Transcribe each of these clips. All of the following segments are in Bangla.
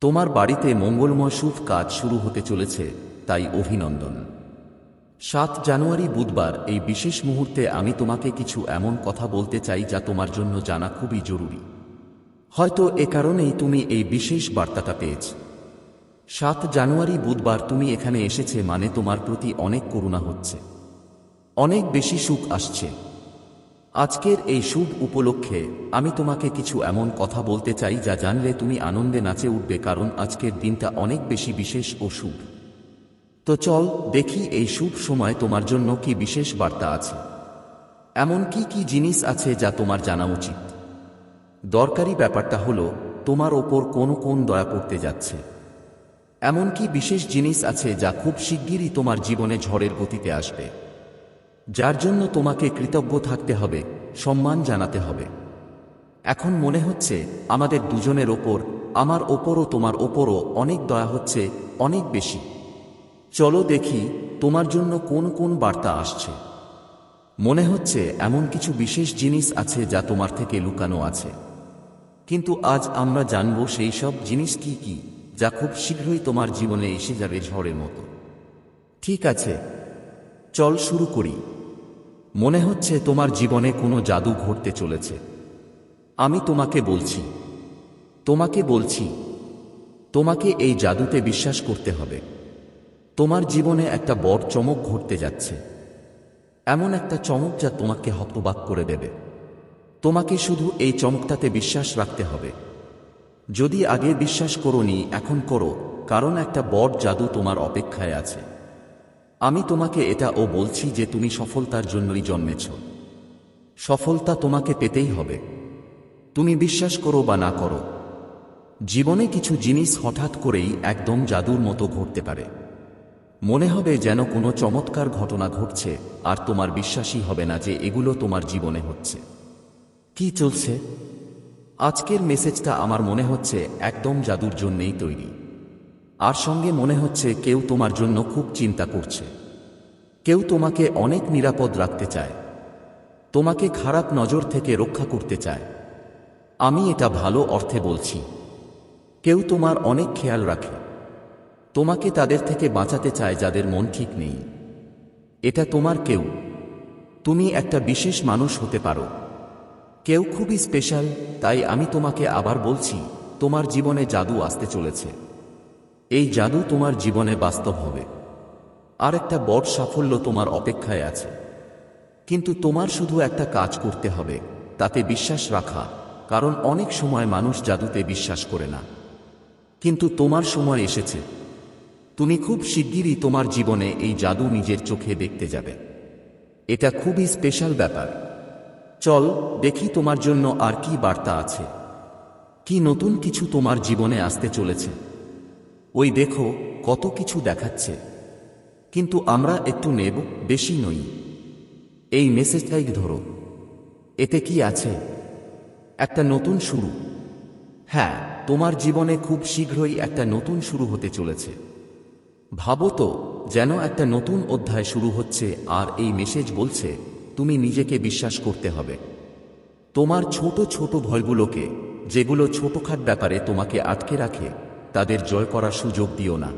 তোমার বাড়িতে মঙ্গলময় শুভ কাজ শুরু হতে চলেছে, তাই অভিনন্দন। ৭ জানুয়ারি বুধবার এই বিশেষ মুহূর্তে আমি তোমাকে কিছু এমন কথা বলতে চাই যা তোমার জন্য জানা খুবই জরুরি। হয়তো এ কারণেই তুমি এই বিশেষ বার্তাটা পেয়েছ। ৭ জানুয়ারি বুধবার তুমি এখানে এসেছে মানে তোমার প্রতি অনেক করুণা হচ্ছে, অনেক বেশি সুখ আসছে। আজকের এই শুভ উপলক্ষে আমি তোমাকে কিছু এমন কথা বলতে চাই যা জানলে তুমি আনন্দে নাচে উঠবে, কারণ আজকের দিনটা অনেক বেশি বিশেষ ও শুভ। তো চল দেখি এই শুভ সময় তোমার জন্য কি বিশেষ বার্তা আছে। এমন কি কি জিনিস আছে যা তোমার জানা উচিত। দরকারি ব্যাপারটা হলো তোমার ওপর কোন দয়া পড়তে যাচ্ছে। এমন কি বিশেষ জিনিস আছে যা খুব শিগগিরই তোমার জীবনে ঝড়ের গতিতে আসবে, যার জন্য তোমাকে কৃতজ্ঞ থাকতে হবে, সম্মান জানাতে হবে। এখন মনে হচ্ছে আমাদের দুজনের ওপর, আমার ওপরও তোমার ওপরও অনেক দয়া হচ্ছে, অনেক বেশি। চলো দেখি তোমার জন্য কোন বার্তা আসছে। মনে হচ্ছে এমন কিছু বিশেষ জিনিস আছে যা তোমার থেকে লুকানো আছে, কিন্তু আজ আমরা জানব সেই সব জিনিস কি কি যা খুব শীঘ্রই তোমার জীবনে এসে যাবে ঝড়ের মতো। ঠিক আছে, চল শুরু করি। মনে হচ্ছে তোমার জীবনে কোনো জাদু ঘটতে চলেছে। আমি তোমাকে বলছি, তোমাকে এই জাদুতে বিশ্বাস করতে হবে। তোমার জীবনে একটা বড় চমক ঘটতে যাচ্ছে, এমন একটা চমক যা তোমাকে হতবাক করে দেবে। তোমাকে শুধু এই চমকটাতে বিশ্বাস রাখতে হবে। যদি আগে বিশ্বাস করোনি, এখন করো, কারণ একটা বড় জাদু তোমার অপেক্ষায় আছে। আমি তোমাকে এটাও বলছি যে তুমি সফলতার জন্যই জন্মেছ। সফলতা তোমাকে পেতেই হবে, তুমি বিশ্বাস করো বা না করো। জীবনে কিছু জিনিস হঠাৎ করেই একদম জাদুর মতো ঘটতে পারে। মনে হবে যেন কোনো চমৎকার ঘটনা ঘটছে, আর তোমার বিশ্বাসই হবে না যে এগুলো তোমার জীবনে হচ্ছে। কি চলছে? আজকের মেসেজটা আমার মনে হচ্ছে একদম জাদুর জন্যেই তৈরি। আর সঙ্গে মনে হচ্ছে কেউ তোমার জন্য খুব চিন্তা করছে। কেউ তোমাকে অনেক নিরাপদ রাখতে চায়, তোমাকে খারাপ নজর থেকে রক্ষা করতে চায়। আমি এটা ভালো অর্থে বলছি। কেউ তোমার অনেক খেয়াল রাখে, তোমাকে তাদের থেকে বাঁচাতে চায় যাদের মন ঠিক নেই। এটা তোমার কেউ। তুমি একটা বিশেষ মানুষ হতে পারো, কেউ খুবই স্পেশাল। তাই আমি তোমাকে আবার বলছি, তোমার জীবনে জাদু আসতে চলেছে। এই জাদু তোমার জীবনে বাস্তব হবে, আর একটা বড় সাফল্য তোমার অপেক্ষায় আছে। কিন্তু তোমার শুধু একটা কাজ করতে হবে, তাতে বিশ্বাস রাখা। কারণ অনেক সময় মানুষ জাদুতে বিশ্বাস করে না, কিন্তু তোমার সময় এসেছে। তুমি খুব শিগগিরই তোমার জীবনে এই জাদু নিজের চোখে দেখতে যাবে। এটা খুবই স্পেশাল ব্যাপার। চল দেখি তোমার জন্য আর কি বার্তা আছে, কি নতুন কিছু তোমার জীবনে আসতে চলেছে। ওই দেখো, কত কিছু দেখাচ্ছে, কিন্তু আমরা একটু নেব, বেশি নই। এই মেসেজটাই ধরো। এতে কি আছে? একটা নতুন শুরু। হ্যাঁ, তোমার জীবনে খুব শীঘ্রই একটা নতুন শুরু হতে চলেছে। ভাবো তো, যেন একটা নতুন অধ্যায় শুরু হচ্ছে। আর এই মেসেজ বলছে তুমি নিজেকে বিশ্বাস করতে হবে। তোমার ছোট ছোট ভয়গুলোকে, যেগুলো ছোটখাট ব্যাপারে তোমাকে আটকে রাখে, তাদের জয় করার সুযোগ দিও না।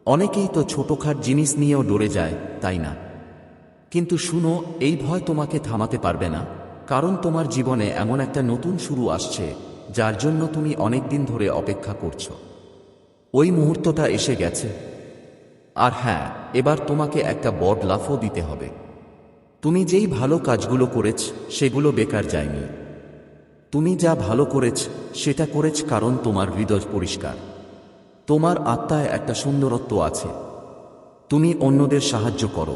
অনেকেই তো ছোটখাট জিনিস নিয়েও ডরে যায়, তাই না? কিন্তু শুনো, এই ভয় তোমাকে থামাতে পারবে না, কারণ তোমার জীবনে এমন একটা নতুন শুরু আসছে যার জন্য তুমি অনেক দিন ধরে অপেক্ষা করছো। ওই মুহূর্তটা এসে গেছে। আর হ্যাঁ, এবার তোমাকে একটা বড় লাফও দিতে হবে। তুমি যেই ভালো কাজগুলো করেছ সেগুলো বেকার যায়নি। তুমি যা ভালো করেছ সেটা করেছ কারণ তোমার হৃদয় পরিষ্কার। তোমার আত্মায় একটা সুন্দরত্ব আছে। তুমি অন্যদের সাহায্য করো।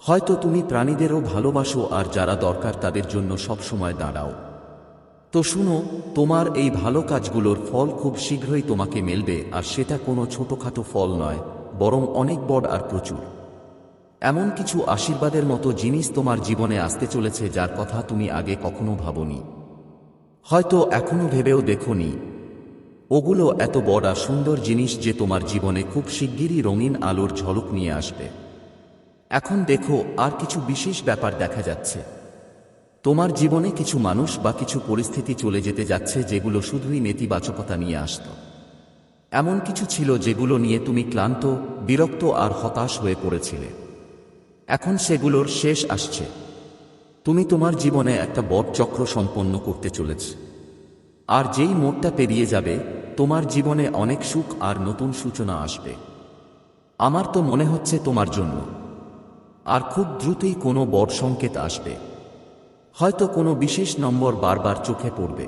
হয়তো তুমি প্রাণীদেরও ভালোবাসো, আর যারা দরকার তাদের জন্য সবসময় দাঁড়াও। তো শুনো, তোমার এই ভালো কাজগুলোর ফল খুব শীঘ্রই তোমাকে মিলবে, আর সেটা কোনো ছোটখাটো ফল নয়, বরং অনেক বড় আর প্রচুর। এমন কিছু আশীর্বাদের মতো জিনিস তোমার জীবনে আসতে চলেছে যার কথা তুমি আগে কখনো ভাবোনি, হয়তো এখনো ভেবেও দেখোনি। ওগুলো এত বড় আর সুন্দর জিনিস যে তোমার জীবনে খুব শিগগিরই রঙিন আলোর ঝলক নিয়ে আসবে। এখন দেখো, আর কিছু বিশেষ ব্যাপার দেখা যাচ্ছে। তোমার জীবনে কিছু মানুষ বা কিছু পরিস্থিতি চলে যেতে যাচ্ছে যেগুলো শুধুই নেতিবাচকতা নিয়ে আসত। এমন কিছু ছিল যেগুলো নিয়ে তুমি ক্লান্ত, বিরক্ত আর হতাশ হয়ে পড়েছিলে। এখন সেগুলোর শেষ আসছে। তুমি তোমার জীবনে একটা বড় চক্র সম্পন্ন করতে চলেছ। আর যেই মোড়টা পেরিয়ে যাবে, তোমার জীবনে অনেক সুখ আর নতুন সূচনা আসবে। আমার তো মনে হচ্ছে তোমার জন্য। আর খুব দ্রুতই কোনো বড় সংকেত আসবে। হয়তো কোনো বিশেষ নম্বর বারবার চোখে পড়বে।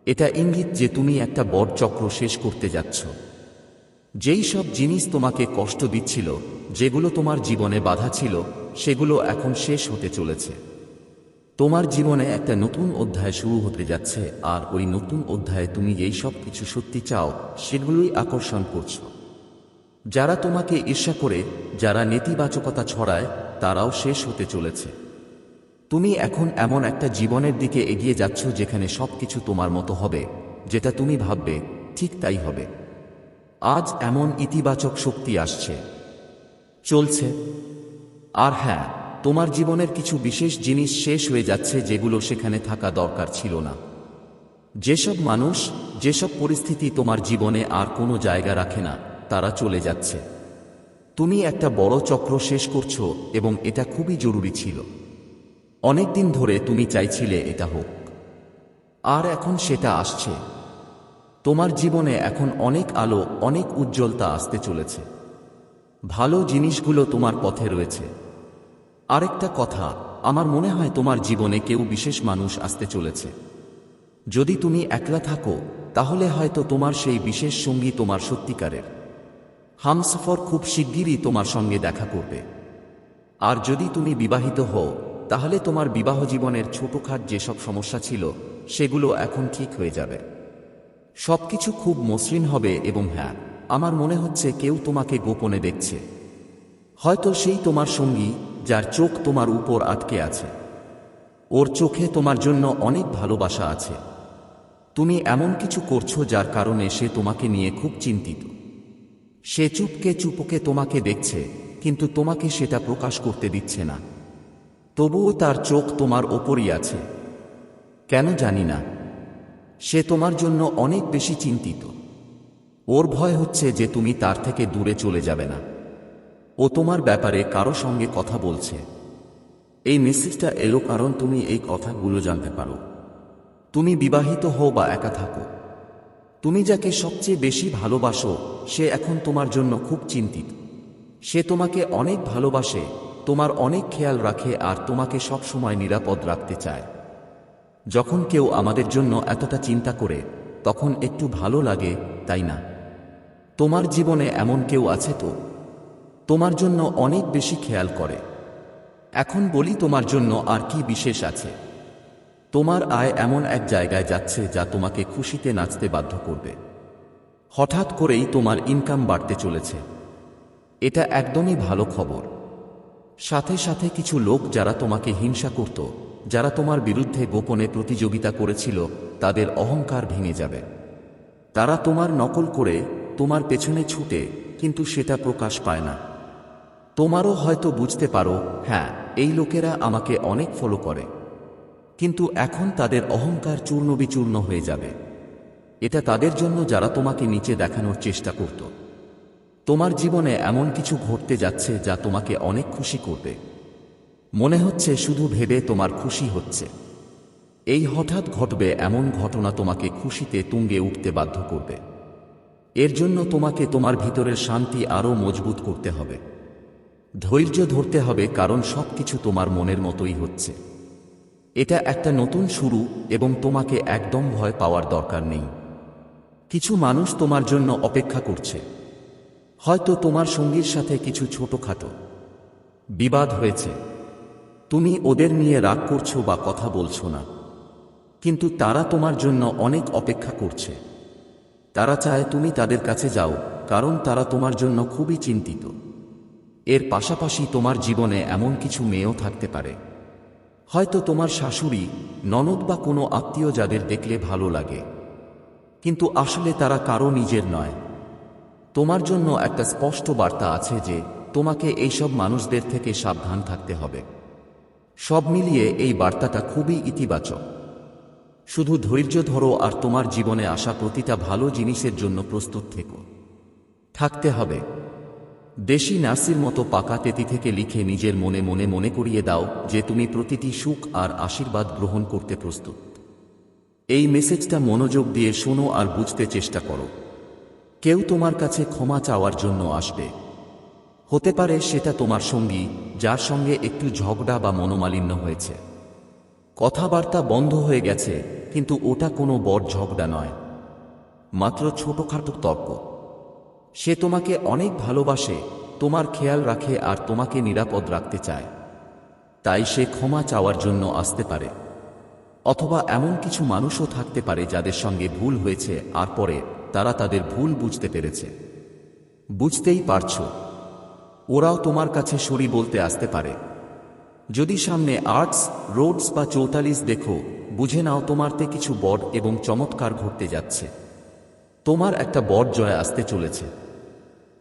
এটা ইঙ্গিত যে তুমি একটা বড় চক্র শেষ করতে যাচ্ছ। যেই সব জিনিস তোমাকে কষ্ট দিচ্ছিল, যেগুলো তোমার জীবনে বাধা ছিল, সেগুলো এখন শেষ হতে চলেছে। তোমার জীবনে একটা নতুন অধ্যায় শুরু হতে যাচ্ছে, আর ওই নতুন অধ্যায়ে তুমি যেই সব কিছু সত্যি চাও, সেগুলোই আকর্ষণ করছো। যারা তোমাকে ঈর্ষা করে, যারা নেতিবাচকতা ছড়ায়, তারাও শেষ হতে চলেছে। তুমি এখন এমন একটা জীবনের দিকে এগিয়ে যাচ্ছ যেখানে সবকিছু তোমার মতো হবে, যেটা তুমি ভাববে ঠিক তাই হবে। আজ এমন ইতিবাচক শক্তি আসছে, চলছে। আর হ্যাঁ, তোমার জীবনের কিছু বিশেষ জিনিস শেষ হয়ে যাচ্ছে যেগুলো সেখানে থাকা দরকার ছিল না। যেসব মানুষ, যেসব পরিস্থিতি তোমার জীবনে আর কোনো জায়গা রাখে না, তারা চলে যাচ্ছে। তুমি একটা বড় চক্র শেষ করছো এবং এটা খুবই জরুরি ছিল। অনেক দিন ধরে তুমি চাইছিলে এটা হোক, আর এখন সেটা আসছে। তোমার জীবনে এখন অনেক আলো, অনেক উজ্জ্বলতা আসতে চলেছে। ভালো জিনিসগুলো তোমার পথে রয়েছে। আরেকটা কথা, আমার মনে হয় তোমার জীবনে কেউ বিশেষ মানুষ আসতে চলেছে। যদি তুমি একলা থাকো, তাহলে হয়তো তোমার সেই বিশেষ সঙ্গী তোমার সত্যিকারের হামসফর খুব শিগগিরই তোমার সঙ্গে দেখা করবে। আর যদি তুমি বিবাহিত হও, তাহলে তোমার বিবাহ জীবনের ছোটখাট যেসব সমস্যা ছিল, সেগুলো এখন ঠিক হয়ে যাবে। সবকিছু খুব মসৃণ হবে। এবং হ্যাঁ, আমার মনে হচ্ছে কেউ তোমাকে গোপনে দেখছে। হয়তো সেই তোমার সঙ্গী, যার চোখ তোমার উপর আটকে আছে। ওর চোখে তোমার জন্য অনেক ভালোবাসা আছে। তুমি এমন কিছু করছো যার কারণে সে তোমাকে নিয়ে খুব চিন্তিত। সে চুপকে চুপকে তোমাকে দেখছে, কিন্তু তোমাকে সেটা প্রকাশ করতে দিচ্ছে না। তবুও তার চোখ তোমার ওপরই আছে। কেন জানি না, সে তোমার জন্য অনেক বেশি চিন্তিত। ওর ভয় হচ্ছে যে তুমি তার থেকে দূরে চলে যাবে না। ও তোমার ব্যাপারে কারো সঙ্গে কথা বলছে। এই মেসেজটা এলো কারণ তুমি এই কথাগুলো জানতে পারো। তুমি বিবাহিত হও বা একা থাকো, তুমি যাকে সবচেয়ে বেশি ভালোবাসো, সে এখন তোমার জন্য খুব চিন্তিত। সে তোমাকে অনেক ভালোবাসে, তোমার অনেক খেয়াল রাখে আর তোমাকে সব সময় নিরাপদ রাখতে চায়। যখন কেউ আমাদের জন্য এতটা চিন্তা করে, তখন একটু ভালো লাগে, তাই না? তোমার জীবনে এমন কেউ আছে তো? তোমার জন্য অনেক বেশি খেয়াল করে। এখন বলি, তোমার জন্য আর কি বিশেষ আছে? তোমার আয় এমন এক জায়গায় যাচ্ছে যা তোমাকে খুশিতে নাচতে বাধ্য করবে। হঠাৎ করেই তোমার ইনকাম বাড়তে চলেছে। এটা একদমই ভালো খবর। সাথে সাথে কিছু লোক যারা তোমাকে হিংসা করত, যারা তোমার বিরুদ্ধে গোপনে প্রতিযোগিতা করেছিল, তাদের অহংকার ভেঙে যাবে। তারা তোমার নকল করে তোমার পেছনে ছুটে, কিন্তু সেটা প্রকাশ পায় না। তোমারও হয়তো বুঝতে পারো, হ্যাঁ, এই লোকেরা আমাকে অনেক ফলো করে, কিন্তু এখন তাদের অহংকার চূর্ণবিচূর্ণ হয়ে যাবে। এটা তাদের জন্য যারা তোমাকে নিচে দেখানোর চেষ্টা করত। তোমার জীবনে এমন কিছু ঘটতে যাচ্ছে যা তোমাকে অনেক খুশি করবে। মনে হচ্ছে শুধু ভেবে তোমার খুশি হচ্ছে। এই হঠাৎ ঘটবে এমন ঘটনা তোমাকে খুশিতে তুঙ্গে উঠতে বাধ্য করবে। এর জন্য তোমাকে তোমার ভিতরের শান্তি আরও মজবুত করতে হবে। ধৈর্য ধরতে হবে, কারণ সবকিছু তোমার মনের মতোই হচ্ছে। এটা একটা নতুন শুরু এবং তোমাকে একদম ভয় পাওয়ার দরকার নেই। কিছু মানুষ তোমার জন্য অপেক্ষা করছে। হয়তো তোমার সঙ্গীর সাথে কিছু ছোটখাটো বিবাদ হয়েছে। তুমি ওদের নিয়ে রাগ করছো বা কথা বলছো না, কিন্তু তারা তোমার জন্য অনেক অপেক্ষা করছে। তারা চায় তুমি তাদের কাছে যাও, কারণ তারা তোমার জন্য খুবই চিন্তিত। এর পাশাপাশি তোমার জীবনে এমন কিছু মেয়েও থাকতে পারে, হয়তো তোমার শাশুড়ি, ননদ বা কোনো আত্মীয়, যাদের দেখলে ভালো লাগে, কিন্তু আসলে তারা কারো নিজের নয়। তোমার জন্য একটা স্পষ্ট বার্তা আছে যে তোমাকে এইসব মানুষদের থেকে সাবধান থাকতে হবে। সব মিলিয়ে এই বার্তাটা খুবই ইতিবাচক। শুধু ধৈর্য ধরো আর তোমার জীবনে আসা প্রতিটা ভালো জিনিসের জন্য প্রস্তুত থাকতে হবে। দেশি নার্সির মতো পাকা তেতি থেকে লিখে নিজের মনে মনে মনে করিয়ে দাও যে তুমি প্রতিটি সুখ আর আশীর্বাদ গ্রহণ করতে প্রস্তুত। এই মেসেজটা মনোযোগ দিয়ে শোনো আর বুঝতে চেষ্টা করো। কেউ তোমার কাছে ক্ষমা চাওয়ার জন্য আসবে। হতে পারে সেটা তোমার সঙ্গী, যার সঙ্গে একটু ঝগড়া বা মনোমালিন্য হয়েছে। কথাবার্তা বন্ধ হয়ে গেছে, কিন্তু ওটা কোনো বড় ঝগড়া নয়, মাত্র ছোটখাটো তর্ক। সে তোমাকে অনেক ভালোবাসে, তোমার খেয়াল রাখে আর তোমাকে নিরাপদ রাখতে চায়। তাই সে ক্ষমা চাওয়ার জন্য আসতে পারে। অথবা এমন কিছু মানুষও থাকতে পারে যাদের সঙ্গে ভুল হয়েছে আর পরে তারা তাদের ভুল বুঝতে পেরেছে। বুঝতেই পারছো, ওরাও তোমার কাছে সরি বলতে আসতে পারে। যদি সামনে আর্টস রোডস বা 44 দেখো, বুঝে নাও তোমারতে কিছু বড় এবং চমৎকার ঘটতে যাচ্ছে। তোমার একটা বড় জয় আসতে চলেছে।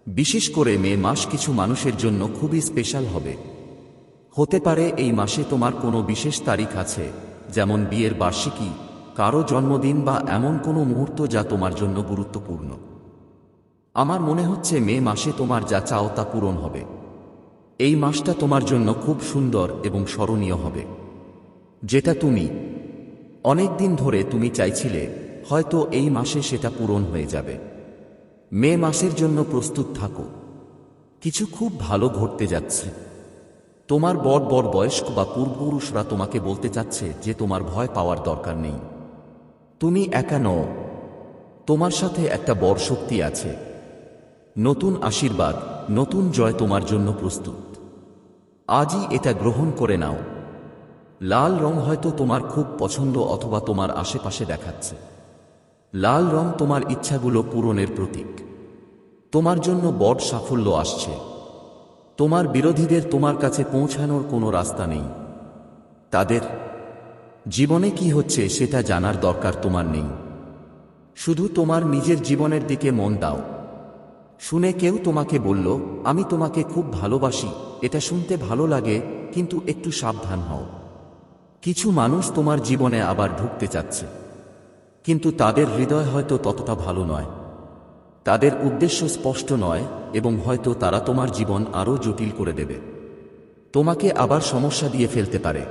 বিশেষ করে মে মাস কিছু মানুষের জন্য খুবই স্পেশাল হবে। হতে পারে এই মাসে তোমার কোনো বিশেষ তারিখ আছে, যেমন বিয়ের বার্ষিকী, কারো জন্মদিন বা এমন কোনো মুহূর্ত যা তোমার জন্য গুরুত্বপূর্ণ। আমার মনে হচ্ছে মে মাসে তোমার যা চাও তা পূরণ হবে। এই মাসটা তোমার জন্য খুব সুন্দর এবং স্মরণীয় হবে। যেটা তুমি অনেক দিন ধরে তুমি চাইছিলে, হয়তো এই মাসে সেটা পূরণ হয়ে যাবে। মে মাসের জন্য প্রস্তুত থাকো। কিছু খুব ভালো ঘটতে যাচ্ছে। তোমার বড় বড় বয়স্ক বা পূর্বপুরুষরা তোমাকে বলতে চাচ্ছে যে তোমার ভয় পাওয়ার দরকার নেই। তুমি একা নও, তোমার সাথে একটা বড় শক্তি আছে। নতুন আশীর্বাদ, নতুন জয় তোমার জন্য প্রস্তুত। আজই এটা গ্রহণ করে নাও। লাল রং হয়তো তোমার খুব পছন্দ অথবা তোমার আশেপাশে দেখাচ্ছে। লাল রং তোমার ইচ্ছাগুলো পূরণের প্রতীক। তোমার জন্য বড় সাফল্য আসছে। তোমার বিরোধীদের তোমার কাছে পৌঁছানোর কোনো রাস্তা নেই। তাদের জীবনে কি হচ্ছে সেটা জানার দরকার তোমার নেই। শুধু তোমার নিজের জীবনের দিকে মন দাও। শুনে কেউ তোমাকে বলল, আমি তোমাকে খুব ভালোবাসি, এটা শুনতে ভালো লাগে, কিন্তু একটু সাবধান হও। কিছু মানুষ তোমার জীবনে আবার ঢুকতে চাচ্ছে, কিন্তু তাদের হৃদয় হয়তো ততটা ভালো নয়। তাদের উদ্দেশ্য স্পষ্ট নয় এবং হয়তো তারা তোমার জীবন আরও জটিল করে দেবে। তোমাকে আবার সমস্যা দিয়ে ফেলতে পারে।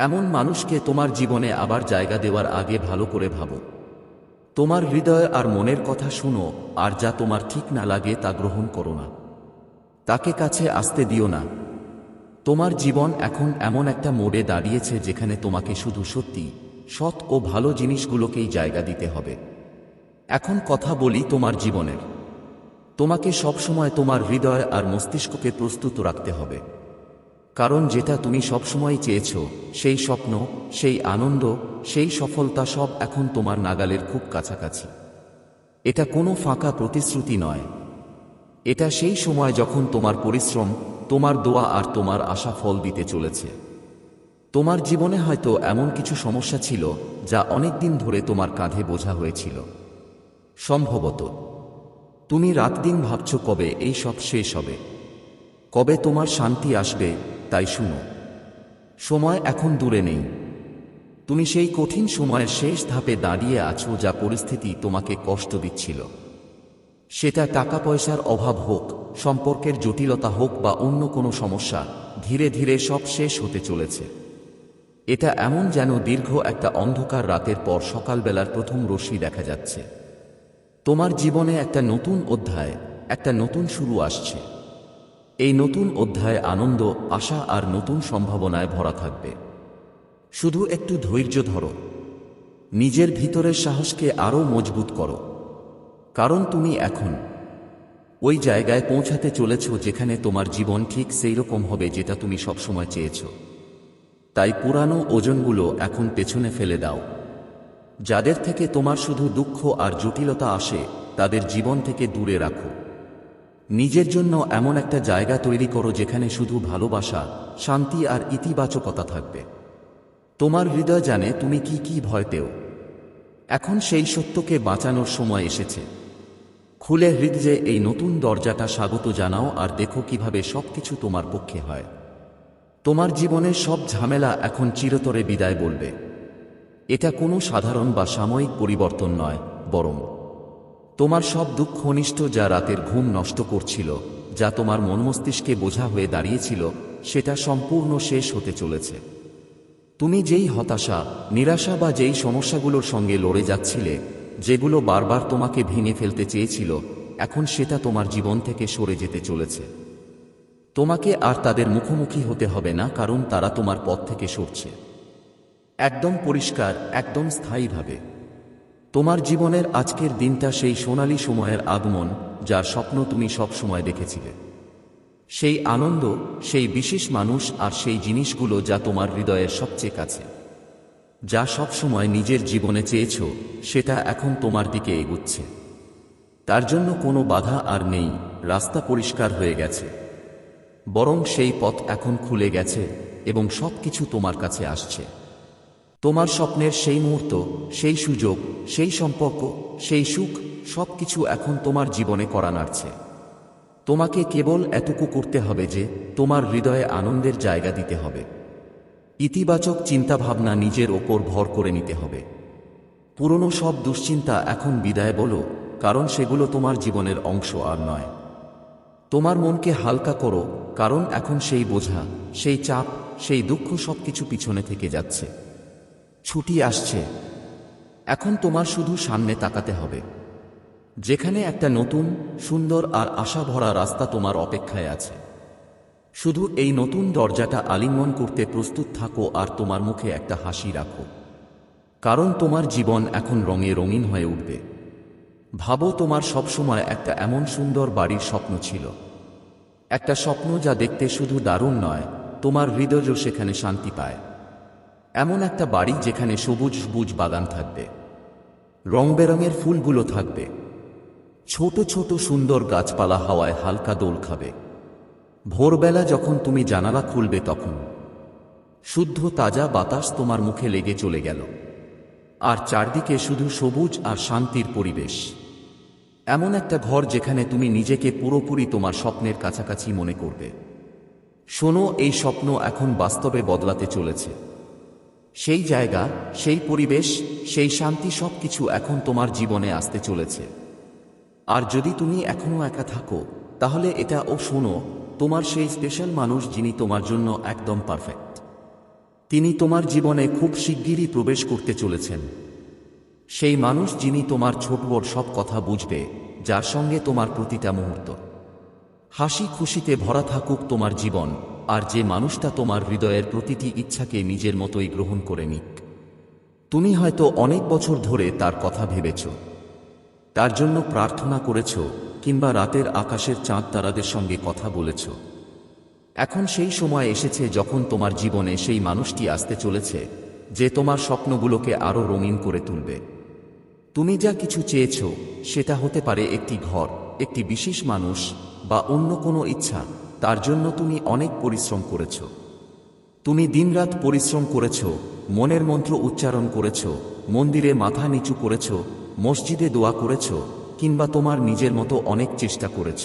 এমন মানুষকে তোমার জীবনে আবার জায়গা দেওয়ার আগে ভালো করে ভাবো। তোমার হৃদয় আর মনের কথা শুনো, আর যা তোমার ঠিক না লাগে তা গ্রহণ করো না। তাকে কাছে আসতে দিও না। তোমার জীবন এখন এমন একটা মোড়ে দাঁড়িয়েছে যেখানে তোমাকে শুধু সত্যি, সৎ ও ভালো জিনিসগুলোকেই জায়গা দিতে হবে। এখন কথা বলি তোমার জীবনের। তোমাকে সবসময় তোমার হৃদয় আর মস্তিষ্ককে প্রস্তুত রাখতে হবে। কারণ যেটা তুমি সবসময় চেয়েছ, সেই স্বপ্ন, সেই আনন্দ, সেই সফলতা সব এখন তোমার নাগালের খুব কাছাকাছি। এটা কোনো ফাঁকা প্রতিশ্রুতি নয়। এটা সেই সময় যখন তোমার পরিশ্রম, তোমার দোয়া আর তোমার আশা ফল দিতে চলেছে। তোমার জীবনে হয়তো এমন কিছু সমস্যা ছিল যা অনেক দিন ধরে তোমার কাঁধে বোঝা হয়েছিল। সম্ভবত তুমি রাত দিন ভাবছ কবে এই সব শেষ হবে, কবে তোমার শান্তি আসবে। তাই শুনো, সময় এখন দূরে নেই। তুমি সেই কঠিন সময়ের শেষ ধাপে দাঁড়িয়ে আছো, যা পরিস্থিতি তোমাকে কষ্ট দিচ্ছিল। সেটা টাকা পয়সার অভাব হোক, সম্পর্কের জটিলতা হোক বা অন্য কোনো সমস্যা, ধীরে ধীরে সব শেষ হতে চলেছে। এটা এমন যেন দীর্ঘ একটা অন্ধকার রাতের পর সকালবেলার প্রথম রশ্মি দেখা যাচ্ছে। তোমার জীবনে একটা নতুন অধ্যায়, একটা নতুন শুরু আসছে। এই নতুন অধ্যায় আনন্দ, আশা আর নতুন সম্ভাবনায় ভরা থাকবে। শুধু একটু ধৈর্য ধরো। নিজের ভিতরের সাহসকে আরও মজবুত করো। কারণ তুমি এখন ওই জায়গায় পৌঁছাতে চলেছ যেখানে তোমার জীবন ঠিক সেই রকম হবে যেটা তুমি সবসময় চেয়েছ। তাই পুরানো ওজনগুলো এখন পেছনে ফেলে দাও। যাদের থেকে তোমার শুধু দুঃখ আর জটিলতা আসে, তাদের জীবন থেকে দূরে রাখো। নিজের জন্য এমন একটা জায়গা তৈরি করো যেখানে শুধু ভালোবাসা, শান্তি আর ইতিবাচকতা থাকবে। তোমার হৃদয় জানে তুমি কি কি ভয় পেও। এখন সেই সত্যকে বাঁচানোর সময় এসেছে। খুলে হৃদয়ে এই নতুন দরজাটা স্বাগত জানাও আর দেখো কিভাবে সবকিছু তোমার পক্ষে হয়। তোমার জীবনের সব ঝামেলা এখন চিরতরে বিদায় বলবে। এটা কোনো সাধারণ বা সাময়িক পরিবর্তন নয়, বরং তোমার সব দুঃখ অনিষ্ট যা রাতের ঘুম নষ্ট করছিল, যা তোমার মন মস্তিষ্কে বোঝা হয়ে দাঁড়িয়েছিল, সেটা সম্পূর্ণ শেষ হতে চলেছে। তুমি যেই হতাশা, নিরাশা বা যেই সমস্যাগুলোর সঙ্গে লড়ে যাচ্ছিলে, যেগুলো বারবার তোমাকে ভেঙে ফেলতে চেয়েছিল, এখন সেটা তোমার জীবন থেকে সরে যেতে চলেছে। তোমাকে আর তাদের মুখোমুখি হতে হবে না, কারণ তারা তোমার পথ থেকে সরছে। একদম পরিষ্কার, একদম স্থায়ীভাবে। তোমার জীবনের আজকের দিনটা সেই সোনালী সময়ের আগমন, যার স্বপ্ন তুমি সব সময় দেখেছিলে। সেই আনন্দ, সেই বিশেষ মানুষ আর সেই জিনিসগুলো যা তোমার হৃদয়ের সবচেয়ে কাছে, যা সব সময় নিজের জীবনে চেয়েছ, সেটা এখন তোমার দিকে এগুচ্ছে। তার জন্য কোনো বাধা আর নেই, রাস্তা পরিষ্কার হয়ে গেছে। বরং সেই পথ এখন খুলে গেছে এবং সবকিছু তোমার কাছে আসছে। তোমার স্বপ্নের সেই মুহূর্ত, সেই সুযোগ, সেই সম্পর্ক, সেই সুখ, সবকিছু এখন তোমার জীবনে করা নাড়ছে। তোমাকে কেবল এটুকু করতে হবে যে তোমার হৃদয়ে আনন্দের জায়গা দিতে হবে। ইতিবাচক চিন্তাভাবনা নিজের ওপর ভর করে নিতে হবে। পুরনো সব দুশ্চিন্তা এখন বিদায় বলো, কারণ সেগুলো তোমার জীবনের অংশ আর নয়। তোমার মনকে হালকা করো, কারণ এখন সেই বোঝা, সেই চাপ, সেই দুঃখ সবকিছু পিছনে থেকে যাচ্ছে। ছুটি আসছে। এখন তোমার শুধু সামনে তাকাতে হবে, যেখানে একটা নতুন, সুন্দর আর আশা ভরা রাস্তা তোমার অপেক্ষায় আছে। শুধু এই নতুন দরজাটা আলিঙ্গন করতে প্রস্তুত থাকো আর তোমার মুখে একটা হাসি রাখো, কারণ তোমার জীবন এখন রঙে রঙিন হয়ে উঠবে। ভাবো, তোমার সবসময় একটা এমন সুন্দর বাড়ির স্বপ্ন ছিল। একটা স্বপ্ন যা দেখতে শুধু দারুণ নয়, তোমার হৃদয়ও সেখানে শান্তি পায়। এমন একটা বাড়ি যেখানে সবুজ সবুজ বাগান থাকবে, রং বেরঙের ফুলগুলো থাকবে, ছোট ছোট সুন্দর গাছপালা হাওয়ায় হালকা দোল খাবে। ভোরবেলা যখন তুমি জানালা খুলবে, তখন শুদ্ধ তাজা বাতাস তোমার মুখে লেগে চলে গেল, আর চারদিকে শুধু সবুজ আর শান্তির পরিবেশ। এমন একটা ঘর যেখানে তুমি নিজেকে পুরোপুরি তোমার স্বপ্নের কাছাকাছি মনে করবে। শোনো, এই স্বপ্ন এখন বাস্তবে বদলাতে চলেছে। সেই জায়গা, সেই পরিবেশ, সেই শান্তি, সবকিছু এখন তোমার জীবনে আসতে চলেছে। আর যদি তুমি এখনো একা থাকো, তাহলে এটাও শোনো, তোমার সেই স্পেশাল মানুষ যিনি তোমার জন্য একদম পারফেক্ট, তিনি তোমার জীবনে খুব শিগগিরই প্রবেশ করতে চলেছেন। সেই মানুষ যিনি তোমার ছোট বড় সব কথা বুঝবে, যার সঙ্গে তোমার প্রতিটা মুহূর্ত হাসি খুশিতে ভরা থাকুক তোমার জীবন, আর যে মানুষটা তোমার হৃদয়ের প্রতিটি ইচ্ছাকে নিজের মতোই গ্রহণ করে নিক। তুমি হয়তো অনেক বছর ধরে তার কথা ভেবেছ, তার জন্য প্রার্থনা করেছ, কিংবা রাতের আকাশের চাঁদ তারাদের সঙ্গে কথা বলেছ। এখন সেই সময় এসেছে যখন তোমার জীবনে সেই মানুষটি আসতে চলেছে, যে তোমার স্বপ্নগুলোকে আরও রঙিন করে তুলবে। তুমি যা কিছু চেয়েছ, সেটা হতে পারে একটি ঘর, একটি বিশেষ মানুষ, বা অন্য কোনো ইচ্ছা। তার জন্য তুমি অনেক পরিশ্রম করেছ। তুমি দিনরাত পরিশ্রম করেছ, মনের মন্ত্র উচ্চারণ করেছ, মন্দিরে মাথা নিচু করেছ, মসজিদে দোয়া করেছ, কিংবা তোমার নিজের মতো অনেক চেষ্টা করেছ।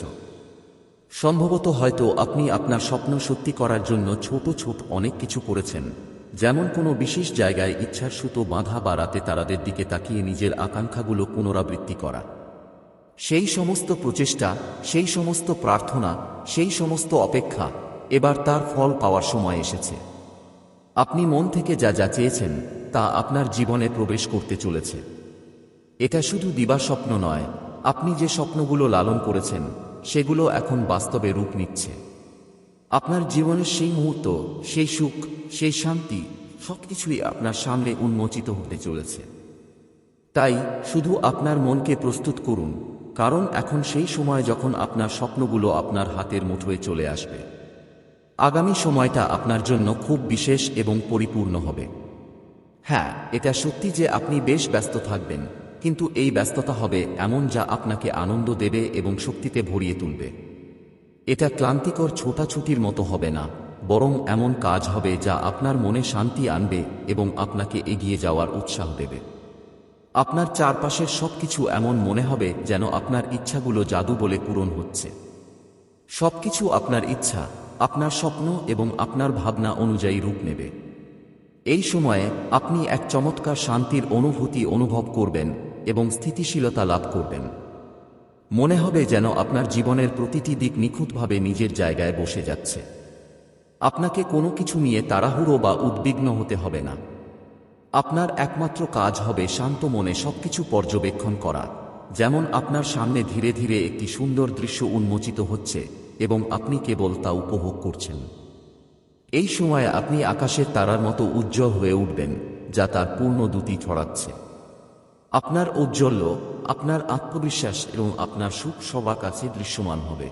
সম্ভবত হয়তো আপনি আপনার স্বপ্ন সত্যি করার জন্য ছোট ছোট অনেক কিছু করেছেন, যেমন কোনো বিশেষ জায়গায় ইচ্ছার সুতো বাঁধা বা রাতে তারাদের দিকে তাকিয়ে নিজের আকাঙ্ক্ষাগুলো পুনরাবৃত্তি করা। সেই সমস্ত প্রচেষ্টা, সেই সমস্ত প্রার্থনা, সেই সমস্ত অপেক্ষা, এবার তার ফল পাওয়ার সময় এসেছে। আপনি মন থেকে যা যা চেয়েছেন, তা আপনার জীবনে প্রবেশ করতে চলেছে। এটা শুধু দিবাস্বপ্ন নয়, আপনি যে স্বপ্নগুলো লালন করেছেন, সেগুলো এখন বাস্তবে রূপ নিচ্ছে। আপনার জীবনের সেই মুহূর্ত, সেই সুখ, সেই শান্তি, সবকিছুই আপনার সামনে উন্মোচিত হতে চলেছে। তাই শুধু আপনার মনকে প্রস্তুত করুন, কারণ এখন সেই সময় যখন আপনার স্বপ্নগুলো আপনার হাতের মুঠোয় চলে আসবে। আগামী সময়টা আপনার জন্য খুব বিশেষ এবং পরিপূর্ণ হবে। হ্যাঁ, এটা সত্যি যে আপনি বেশ ব্যস্ত থাকবেন, কিন্তু এই ব্যস্ততা হবে এমন যা আপনাকে আনন্দ দেবে এবং শক্তিতে ভরিয়ে তুলবে। এটা ক্লান্তিকর ছোটাছুটির মতো হবে না, বরং এমন কাজ হবে যা আপনার মনে শান্তি আনবে এবং আপনাকে এগিয়ে যাওয়ার উৎসাহ দেবে। আপনার চারপাশের সবকিছু এমন মনে হবে যেন আপনার ইচ্ছাগুলো জাদু বলে পূরণ হচ্ছে। সবকিছু আপনার ইচ্ছা, আপনার স্বপ্ন এবং আপনার ভাবনা অনুযায়ী রূপ নেবে। এই সময়ে আপনি এক চমৎকার শান্তির অনুভূতি অনুভব করবেন এবং স্থিতিশীলতা লাভ করবেন। মনে হবে যেন আপনার জীবনের প্রতিটি দিক নিখুঁতভাবে নিজের জায়গায় বসে যাচ্ছে। আপনাকে কোনো কিছু নিয়ে তাড়াহুড়ো বা উদ্বিগ্ন হতে হবে না। আপনার একমাত্র কাজ হবে শান্ত মনে সবকিছু পর্যবেক্ষণ করা, যেমন আপনার সামনে ধীরে ধীরে একটি সুন্দর দৃশ্য উন্মোচিত হচ্ছে এবং আপনি কেবল তা উপভোগ করছেন। এই সময়ে আপনি আকাশের তারার মতো উজ্জ্বল হয়ে উঠবেন, যা তার পূর্ণ দ্যুতি ছড়াচ্ছে। আপনার ঔজ্জ্বল্য, আপনার আত্মবিশ্বাস এবং আপনার সুখ সবার কাছে দৃশ্যমান হবে।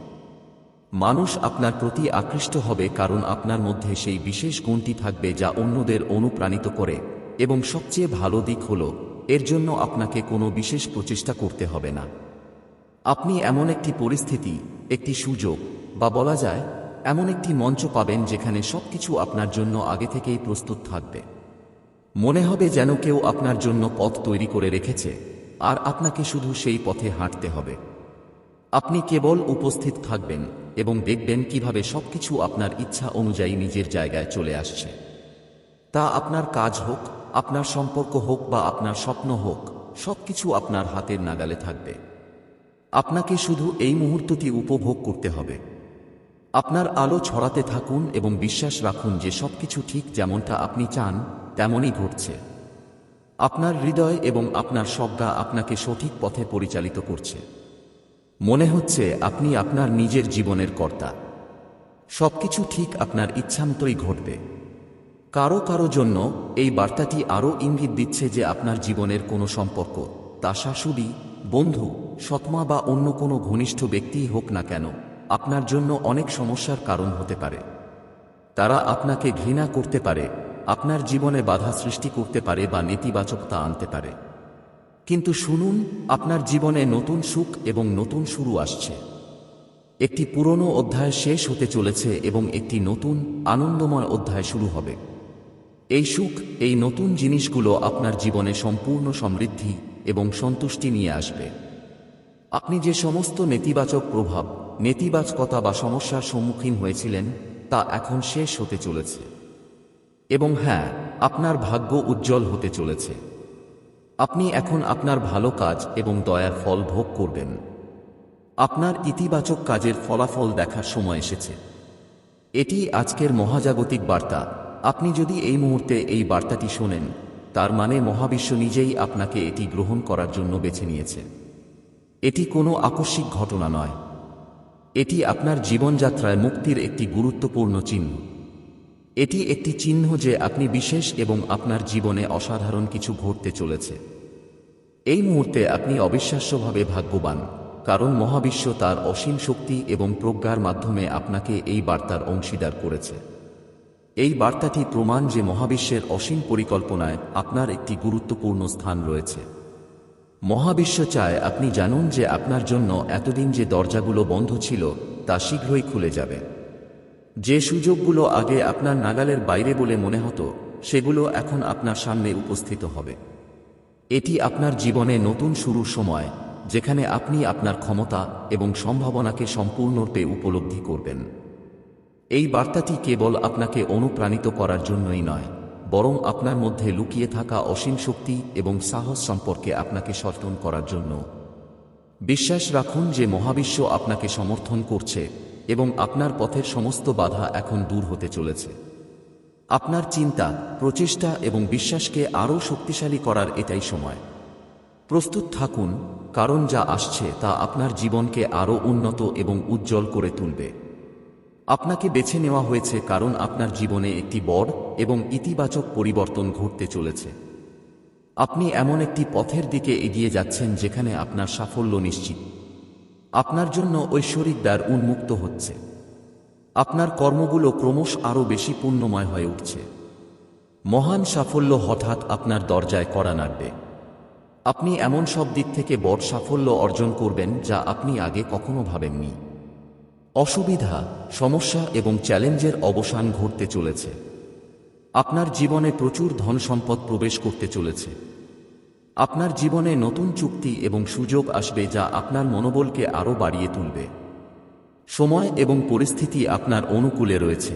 মানুষ আপনার প্রতি আকৃষ্ট হবে কারণ আপনার মধ্যে সেই বিশেষ গুণটি থাকবে যা অন্যদের অনুপ্রাণিত করে, এবং সবচেয়ে ভালো দিক হল এর জন্য আপনাকে কোনো বিশেষ প্রচেষ্টা করতে হবে না। আপনি এমন একটি পরিস্থিতি, একটি সুযোগ, বা বলা যায় এমন একটি মঞ্চ পাবেন যেখানে সবকিছু আপনার জন্য আগে থেকেই প্রস্তুত থাকবে। মনে হবে যেন কেউ আপনার জন্য পথ তৈরি করে রেখেছে, আর আপনাকে শুধু সেই পথে হাঁটতে হবে। আপনি কেবল উপস্থিত থাকবেন এবং দেখবেন কিভাবে সবকিছু আপনার ইচ্ছা অনুযায়ী নিজের জায়গায় চলে আসছে। তা আপনার কাজ হোক, আপনার সম্পর্ক হোক বা আপনার স্বপ্ন হোক, সবকিছু আপনার হাতের নাগালে থাকবে। আপনাকে শুধু এই মুহূর্তটি উপভোগ করতে হবে। আপনার আলো ছড়াতে থাকুন এবং বিশ্বাস রাখুন যে সবকিছু ঠিক যেমনটা আপনি চান তেমনই ঘটছে। আপনার হৃদয় এবং আপনার স্বজ্ঞা আপনাকে সঠিক পথে পরিচালিত করছে। মনে হচ্ছে আপনি আপনার নিজের জীবনের কর্তা। সবকিছু ঠিক আপনার ইচ্ছামতোই ঘটবে। কারো কারো জন্য এই বার্তাটি আরও ইঙ্গিত দিচ্ছে যে আপনার জীবনের কোনো সম্পর্ক, তা শাশুড়ি, বন্ধু, সৎমা বা অন্য কোনো ঘনিষ্ঠ ব্যক্তিই হোক না কেন, আপনার জন্য অনেক সমস্যার কারণ হতে পারে। তারা আপনাকে ঘৃণা করতে পারে, আপনার জীবনে বাধা সৃষ্টি করতে পারে বা নেতিবাচকতা আনতে পারে। কিন্তু শুনুন, আপনার জীবনে নতুন সুখ এবং নতুন শুরু আসছে। একটি পুরনো অধ্যায় শেষ হতে চলেছে এবং একটি নতুন আনন্দময় অধ্যায় শুরু হবে। এই সুখ, এই নতুন জিনিসগুলো আপনার জীবনে সম্পূর্ণ সমৃদ্ধি এবং সন্তুষ্টি নিয়ে আসবে। আপনি যে সমস্ত নেতিবাচক প্রভাব, নেতিবাচকতা বা সমস্যার সম্মুখীন হয়েছিলেন তা এখন শেষ হতে চলেছে। এবং হ্যাঁ, আপনার ভাগ্য উজ্জ্বল হতে চলেছে। আপনি এখন আপনার ভালো কাজ এবং দয়ার ফল ভোগ করবেন। আপনার ইতিবাচক কাজের ফলাফল দেখার সময় এসেছে। এটি আজকের মহাজাগতিক বার্তা। আপনি যদি এই মুহূর্তে এই বার্তাটি শোনেন, তার মানে মহাবিশ্ব নিজেই আপনাকে এটি গ্রহণ করার জন্য বেছে নিয়েছে। এটি কোনো আকস্মিক ঘটনা নয়। এটি আপনার জীবনযাত্রায় মুক্তির একটি গুরুত্বপূর্ণ চিহ্ন। এটি একটি চিহ্ন যে আপনি বিশেষ এবং আপনার জীবনে অসাধারণ কিছু ঘটতে চলেছে। এই মুহূর্তে আপনি অবিশ্বাস্যভাবে ভাগ্যবান, কারণ মহাবিশ্ব তার অসীম শক্তি এবং প্রজ্ঞার মাধ্যমে আপনাকে এই বার্তার অংশীদার করেছে। এই বার্তাটি প্রমাণ যে মহাবিশ্বের অসীম পরিকল্পনায় আপনার একটি গুরুত্বপূর্ণ স্থান রয়েছে। মহাবিশ্ব চায় আপনি জানুন যে আপনার জন্য এতদিন যে দরজাগুলো বন্ধ ছিল তা শীঘ্রই খুলে যাবে। যে সুযোগগুলো আগে আপনার নাগালের বাইরে বলে মনে হতো, সেগুলো এখন আপনার সামনে উপস্থিত হবে। এটি আপনার জীবনে নতুন শুরুর সময়, যেখানে আপনি আপনার ক্ষমতা এবং সম্ভাবনাকে সম্পূর্ণরূপে উপলব্ধি করবেন। এই বার্তাটি কেবল আপনাকে অনুপ্রাণিত করার জন্যই নয়, বরং আপনার মধ্যে লুকিয়ে থাকা অসীম শক্তি এবং সাহস সম্পর্কে আপনাকে সচেতন করার জন্য। বিশ্বাস রাখুন যে মহাবিশ্ব আপনাকে সমর্থন করছে এবং আপনার পথের সমস্ত বাধা এখন দূর হতে চলেছে। আপনার চিন্তা, প্রচেষ্টা এবং বিশ্বাসকে আরও শক্তিশালী করার এটাই সময়। প্রস্তুত থাকুন, কারণ যা আসছে তা আপনার জীবনকে আরও উন্নত এবং উজ্জ্বল করে তুলবে। আপনাকে বেছে নেওয়া হয়েছে কারণ আপনার জীবনে একটি বড় এবং ইতিবাচক পরিবর্তন ঘটতে চলেছে। আপনি এমন একটি পথের দিকে এগিয়ে যাচ্ছেন যেখানে আপনার সাফল্য নিশ্চিত। আপনার জন্য ঐশ্বরিক দ্বার উন্মুক্ত হচ্ছে। আপনার কর্মগুলো ক্রমশ আরও বেশি পুণ্যময় হয়ে উঠছে। মহান সাফল্য হঠাৎ আপনার দরজায় কড়া নাড়বে। আপনি এমন সব দিক থেকে বড় সাফল্য অর্জন করবেন যা আপনি আগে কখনো ভাবেননি। অসুবিধা, সমস্যা এবং চ্যালেঞ্জের অবসান ঘটতে চলেছে। আপনার জীবনে প্রচুর ধন সম্পদ প্রবেশ করতে চলেছে। আপনার জীবনে নতুন চুক্তি এবং সুযোগ আসবে যা আপনার মনোবলকে আরও বাড়িয়ে তুলবে। সময় এবং পরিস্থিতি আপনার অনুকূলে রয়েছে।